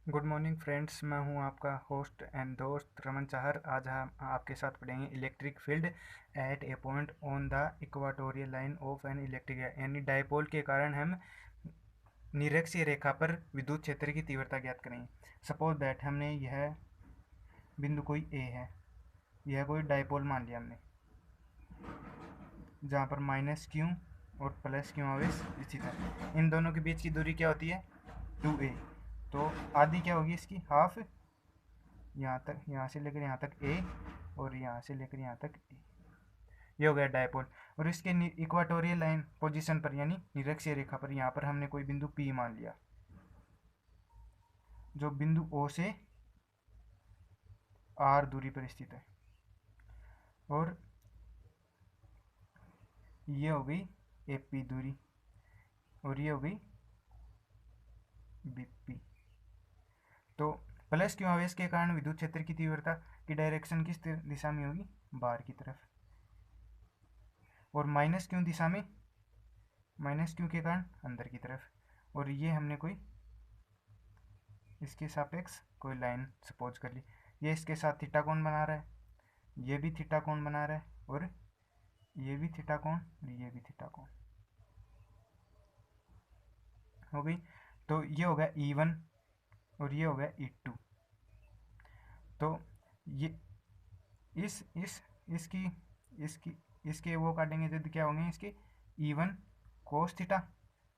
Good morning friends, मैं हूं आपका होस्ट एंड दोस्त रमन चाहर। आज हम आपके साथ पढ़ेंगे electric field at a point on the equatorial line of an electric, यानी डायपोल के कारण हम निरक्षीय रेखा पर विद्युत क्षेत्र की तीव्रता ज्ञात करेंगे। सपोज दैट हमने यह बिंदु कोई ए है, यह कोई डायपोल मान लिया हमने, जहाँ पर माइनस क्यू और प्लस क्यू आवेश स्थित है। इन दोनों के बीच की दूरी क्या होती है? 2a। तो आधी क्या होगी इसकी? हाफ, यहाँ तक, यहाँ से लेकर यहाँ तक ए और यहाँ से लेकर यहाँ तक ए। ये हो गया डायपोल। और इसके इक्वाटोरियल लाइन पोजीशन पर यानी निरक्षीय रेखा पर यहाँ पर हमने कोई बिंदु पी मान लिया, जो बिंदु ओ से आर दूरी पर स्थित है। और ये हो गई एपी दूरी और ये हो गई बीपी। तो प्लस क्यू आवेश के कारण विद्युत क्षेत्र की तीव्रता की डायरेक्शन किस दिशा में होगी? बाहर की तरफ। और माइनस क्यू दिशा में, माइनस क्यू के कारण अंदर की तरफ। और ये हमने कोई इसके सापेक्ष कोई लाइन सपोज कर ली, ये इसके साथ थीटा कोण बना रहा है, ये भी थीटा कोण बना रहा है, और ये भी थीटा कोण और ये भी थीटा कोण हो गई। तो ये हो गया E1 और ये हो गया E2। तो ये इसकी इसकी इसके वो काटेंगे तो क्या होंगे इसके? E1 कोस थीटा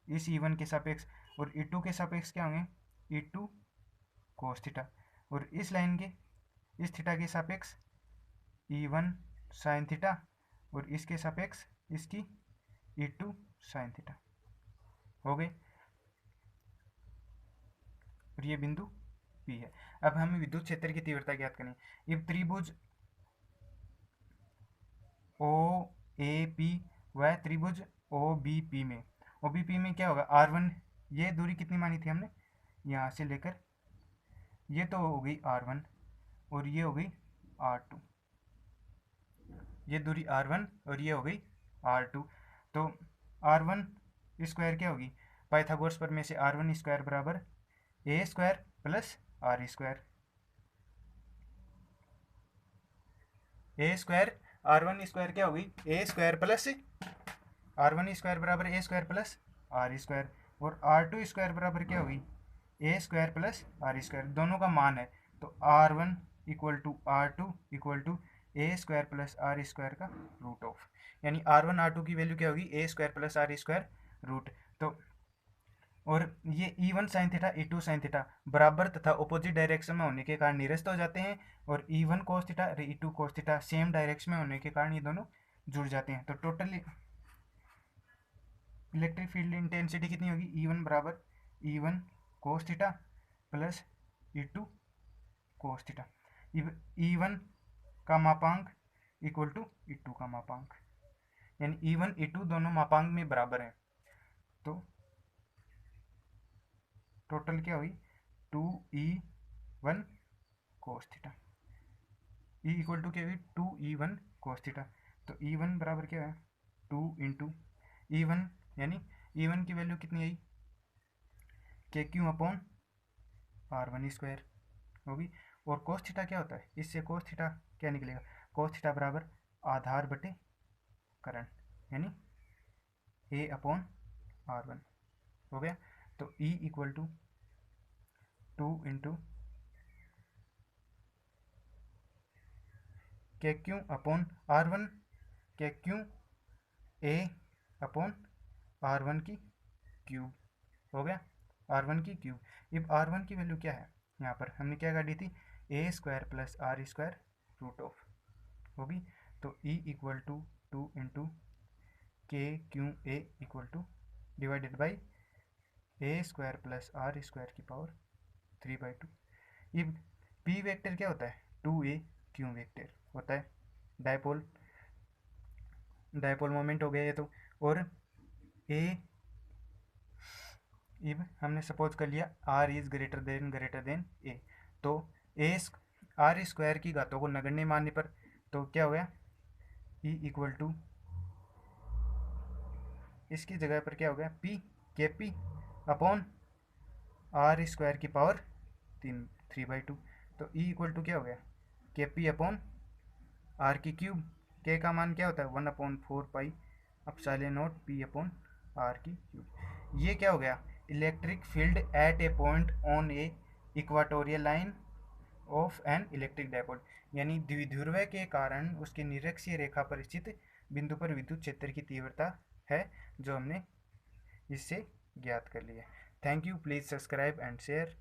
इस E1 के सापेक्ष, और E2 के सापेक्ष क्या होंगे? E2 cos theta. और इस लाइन के इस थीटा के सापेक्ष E1 साइन थीटा, और इसके सापेक्ष इसकी E2 साइन थीटा हो गए। और ये बिंदु P है। अब हमें विद्युत क्षेत्र की तीव्रता ज्ञात करनी है। इब त्रिभुज OAP व त्रिभुज OBP में, OBP में क्या होगा? R1, ये दूरी कितनी मानी थी हमने? यहाँ से लेकर ये तो हो गई R1 और ये हो गई R2, ये दूरी R1 और ये हो गई R2। तो R1 स्क्वायर क्या होगी? पाइथागोरस प्रमेय से R1 स्क्वायर बराबर A square plus R square. A square R1 square क्या होगी? A square plus R1 square बराबर A square plus R square. और R2 स्क्वायर बराबर क्या होगी? A square plus R square. दोनों का मान है, तो R1 equal to R2 equal to A square plus R square का रूट ऑफ, यानी R1 R2 की वैल्यू क्या होगी? A square plus R square root. तो और ये E1 sine theta E2 sine theta बराबर तथा अपोजिट डायरेक्शन में होने के कारण निरस्त हो जाते हैं, और E1 कोस थीटा और E2 cos theta same direction में होने के कारण ये दोनों जुड़ जाते हैं। तो टोटल इलेक्ट्रिक फील्ड इंटेंसिटी कितनी होगी? E1 बराबर E1 cos theta plus E2 cos theta. E1 का मापांक इक्वल टू E2 का मापांक, यानी E1 E2 दोनों मापांक में बराबर हैं। तो टोटल क्या हुई? 2E1 cos theta. E equal to क्या हुई? 2E1 cos theta. तो E1 बराबर क्या है? 2 इंटू E1, यानी E1 की वैल्यू कितनी आई? KQ अपॉन R1 स्क्वायर होगी। और कोस थीटा क्या होता है? इससे कोस थीटा क्या निकलेगा? कोस थीटा बराबर आधार बटे करंट, यानी A अपॉन R1 हो गया। तो E equal to 2 into KQ upon R1, KQ A upon R1 की क्यूब हो गया, R1 की क्यूब। अब R1 की वैल्यू क्या है? यहाँ पर हमने क्या काटी थी? A square plus R square root of होगी। तो E equal to 2 into KQA equal to divided by A square plus R square की पावर 3/2। अब P वेक्टर क्या होता है? 2A Q वेक्टर होता है, डायपोल डायपोल मोमेंट हो गया ये तो। और A, अब हमने सपोज कर लिया R is greater than A, तो A R स्क्वायर की घातों को नगण्य मानने पर तो क्या हो गया? E इक्वल टू, इसकी जगह पर क्या हो गया? P KP upon R square की पावर 3/2। तो ई इक्वल टू क्या हो गया, के पी अपॉन आर की क्यूब। के का मान क्या होता है 1/4 pi epsilon naught P upon R की क्यूब। ये क्या हो गया, electric field at a point on a equatorial line of an electric dipole, यानी द्विध्रुव के कारण उसके निरक्षीय रेखा पर स्थित बिंदु पर विद्युत क्षेत्र की तीव्रता है, जो हमने इससे ज्ञात कर लिया। Thank you, please subscribe and share.